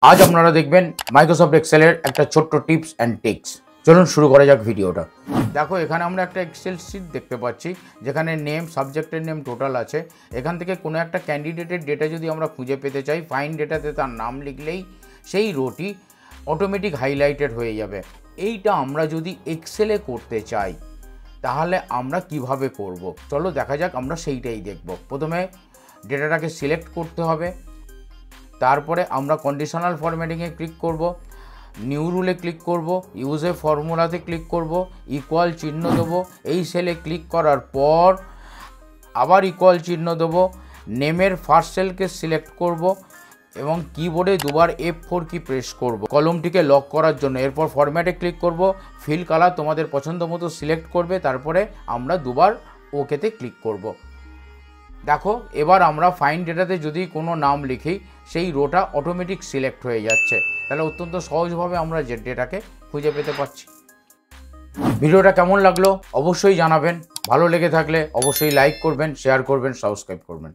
आज আপনারা দেখবেন মাইক্রোসফট এক্সেলের একটা ছোট্ট টিপস অ্যান্ড ট্রিক্স। চলুন শুরু করা যাক ভিডিওটা। দেখো এখানে আমরা একটা এক্সেল শিট দেখতে পাচ্ছি যেখানে নেম, সাবজেক্টের নেম, টোটাল আছে। এখান থেকে কোনো একটা ক্যান্ডিডেটের ডেটা যদি আমরা খুঁজে পেতে চাই, ফাইন্ড ডেটাতে তার নাম লিখলেই সেই রোটি অটোমেটিক হাইলাইটেড হয়ে যাবে। এইটা আমরা যদি এক্সেলে করতে চাই তাহলে আমরা কিভাবে করব, চলো দেখা যাক। আমরা সেইটাই দেখব। প্রথমে ডেটাটাকে সিলেক্ট করতে হবে, তারপরে আমরা কন্ডিশনাল ফরম্যাটিংয়ে ক্লিক করব, নিউ রুলে ক্লিক করব, ইউজে ফর্মুলাতে ক্লিক করব, ইকুয়াল চিহ্ন দেবো। এই সেলে ক্লিক করার পর আবার ইকুয়াল চিহ্ন দেবো, নেমের ফার্স্ট সেলকে সিলেক্ট করব এবং কিবোর্ডে দুবার F4 কি প্রেস করব কলমটিকে লক করার জন্য। এরপর ফরম্যাটে ক্লিক করব, ফিল কালার তোমাদের পছন্দ মতো সিলেক্ট করবে, তারপরে আমরা দুবার ওকেতে ক্লিক করব। দেখো এবার আমরা ফাইন্ড ডেটাতে যদি কোনো নাম লিখি সেই রোটা অটোমেটিক সিলেক্ট হয়ে যাচ্ছে। তাহলে অত্যন্ত সহজভাবে আমরা যে ডেটাকে খুঁজে পেতে পারছি। ভিডিওটা কেমন লাগলো অবশ্যই জানাবেন। ভালো লেগে থাকলে অবশ্যই লাইক করবেন, শেয়ার করবেন, সাবস্ক্রাইব করবেন।